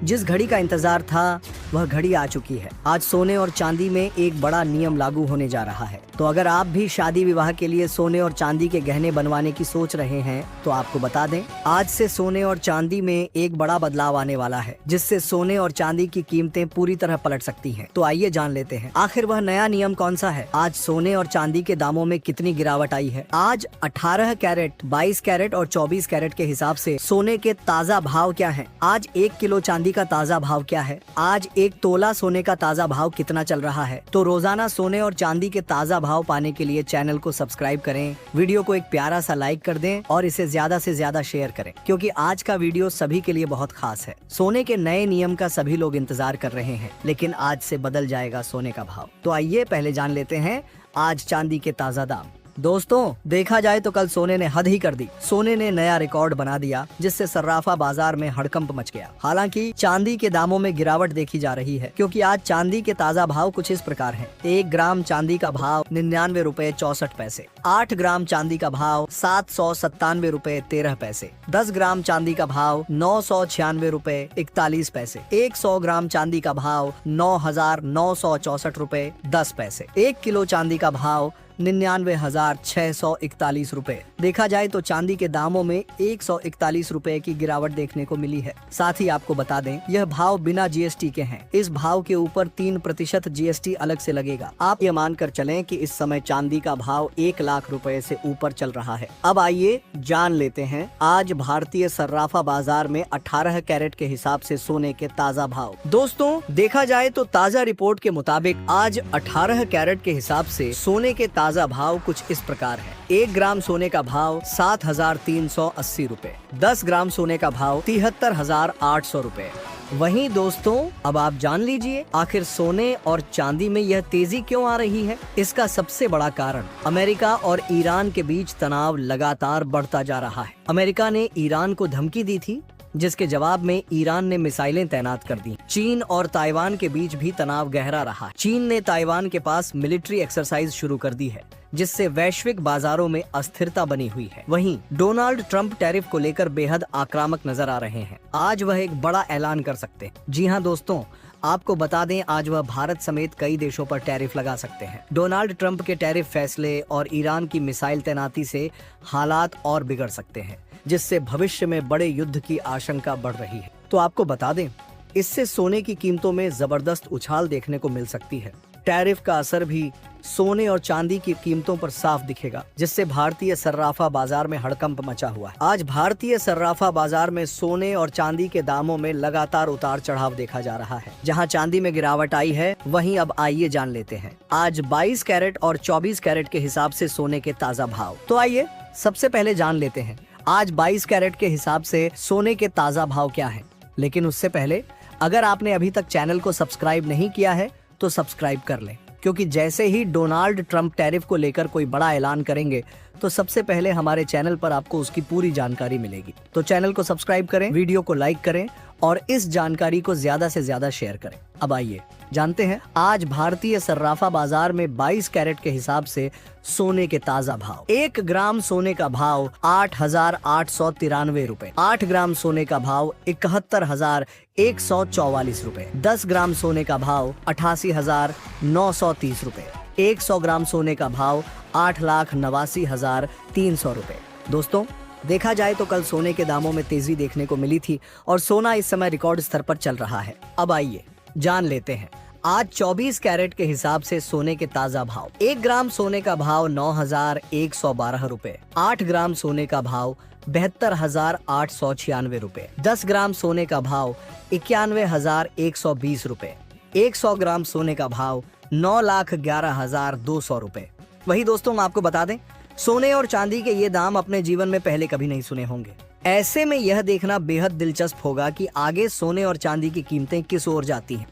जिस घड़ी का इंतजार था वह घड़ी आ चुकी है। आज सोने और चांदी में एक बड़ा नियम लागू होने जा रहा है। तो अगर आप भी शादी विवाह के लिए सोने और चांदी के गहने बनवाने की सोच रहे हैं तो आपको बता दें, आज से सोने और चांदी में एक बड़ा बदलाव आने वाला है, जिससे सोने और चांदी की कीमतें पूरी तरह पलट सकती हैं। तो आइए जान लेते हैं आखिर वह नया नियम कौन सा है। आज सोने और चांदी के दामों में कितनी गिरावट आई है। आज 18 कैरेट, 22 कैरेट और 24 कैरेट के हिसाब से सोने के ताजा भाव क्या है। आज 1 किलो चांदी का ताजा भाव क्या है। आज 1 तोला सोने का ताजा भाव कितना चल रहा है। तो रोजाना सोने और चांदी के ताजा भाव पाने के लिए चैनल को सब्सक्राइब करें, वीडियो को एक प्यारा सा लाइक कर दें और इसे ज्यादा से ज्यादा शेयर करें, क्योंकि आज का वीडियो सभी के लिए बहुत खास है। सोने के नए नियम का सभी लोग इंतजार कर रहे हैं, लेकिन आज से बदल जाएगा सोने का भाव। तो आइए पहले जान लेते हैं आज चांदी के ताजा दाम। दोस्तों, देखा जाए तो कल सोने ने हद ही कर दी। सोने ने नया रिकॉर्ड बना दिया, जिससे सर्राफा बाजार में हड़कंप मच गया। हालांकि चांदी के दामों में गिरावट देखी जा रही है, क्योंकि आज चांदी के ताजा भाव कुछ इस प्रकार हैं। 1 ग्राम चांदी का भाव 99 रुपए 64 पैसे। 8 ग्राम चांदी का भाव 797 रुपए 13 पैसे। 10 ग्राम चांदी का भाव 996 रुपए 41 पैसे। 100 ग्राम चांदी का भाव 9,964 रुपए 10 पैसे। 1 किलो चांदी का भाव 99,641 रुपए। देखा जाए तो चांदी के दामों में 141 रुपए की गिरावट देखने को मिली है। साथ ही आपको बता दें, यह भाव बिना जीएसटी के हैं। इस भाव के ऊपर 3% जीएसटी अलग से लगेगा। आप ये मानकर चलें कि इस समय चांदी का भाव 1 लाख रुपए से ऊपर चल रहा है। अब आइए जान लेते हैं आज भारतीय सर्राफा बाजार में 18 कैरेट के हिसाब से सोने के ताजा भाव। दोस्तों, देखा जाए तो ताजा रिपोर्ट के मुताबिक आज 18 कैरेट के हिसाब से सोने के ताजा भाव कुछ इस प्रकार है। 1 ग्राम सोने का भाव 7,380 रुपए। 10 ग्राम सोने का भाव 73,800 रुपए। वहीं दोस्तों, अब आप जान लीजिए आखिर सोने और चांदी में यह तेजी क्यों आ रही है। इसका सबसे बड़ा कारण अमेरिका और ईरान के बीच तनाव लगातार बढ़ता जा रहा है। अमेरिका ने ईरान को धमकी दी थी, जिसके जवाब में ईरान ने मिसाइलें तैनात कर दी। चीन और ताइवान के बीच भी तनाव गहरा रहा। चीन ने ताइवान के पास मिलिट्री एक्सरसाइज शुरू कर दी है, जिससे वैश्विक बाजारों में अस्थिरता बनी हुई है। वहीं डोनाल्ड ट्रंप टैरिफ को लेकर बेहद आक्रामक नजर आ रहे हैं। आज वह एक बड़ा ऐलान कर सकते हैं। जी हां दोस्तों, आपको बता दें, आज वह भारत समेत कई देशों पर टैरिफ लगा सकते हैं। डोनाल्ड ट्रंप के टैरिफ फैसले और ईरान की मिसाइल तैनाती से हालात और बिगड़ सकते हैं, जिससे भविष्य में बड़े युद्ध की आशंका बढ़ रही है। तो आपको बता दें, इससे सोने की कीमतों में जबरदस्त उछाल देखने को मिल सकती है। टैरिफ का असर भी सोने और चांदी की कीमतों पर साफ दिखेगा, जिससे भारतीय सर्राफा बाजार में हड़कंप मचा हुआ है। आज भारतीय सर्राफा बाजार में सोने और चांदी के दामों में लगातार उतार चढ़ाव देखा जा रहा है। जहां चांदी में गिरावट आई है, वहीं अब आइए जान लेते हैं आज 22 कैरेट और 24 कैरेट के हिसाब से सोने के ताजा भाव। तो आइए सबसे पहले जान लेते हैं आज 22 कैरेट के हिसाब से सोने के ताजा भाव क्या है। लेकिन उससे पहले, अगर आपने अभी तक चैनल को सब्सक्राइब नहीं किया है तो सब्सक्राइब कर लें, क्योंकि जैसे ही डोनाल्ड ट्रंप टैरिफ को लेकर कोई बड़ा ऐलान करेंगे तो सबसे पहले हमारे चैनल पर आपको उसकी पूरी जानकारी मिलेगी। तो चैनल को सब्सक्राइब करें, वीडियो को लाइक करें और इस जानकारी को ज्यादा से ज्यादा शेयर करें। अब आइए जानते हैं आज भारतीय सर्राफा बाजार में 22 कैरेट के हिसाब से सोने के ताजा भाव। 1 ग्राम सोने का भाव 8,893 रुपए। 8 ग्राम सोने का भाव 71,144 रुपए। 10 ग्राम सोने का भाव 88,930 रुपए। 100 ग्राम सोने का भाव 8,89,300 रुपए। दोस्तों, देखा जाए तो कल सोने के दामों में तेजी देखने को मिली थी और सोना इस समय रिकॉर्ड स्तर पर चल रहा है। अब आइए जान लेते हैं आज 24 कैरेट के हिसाब से सोने के ताजा भाव। 1 ग्राम सोने का भाव 9,112 रुपए। 8 ग्राम सोने का भाव 72,896 रुपए। 10 ग्राम सोने का भाव 91,120 रुपए। 100 ग्राम सोने का भाव 9,11,200 रुपए। वही दोस्तों, हम आपको बता दें, सोने और चांदी के ये दाम अपने जीवन में पहले कभी नहीं सुने होंगे। ऐसे में यह देखना बेहद दिलचस्प होगा कि आगे सोने और चांदी की कीमतें किस ओर जाती हैं।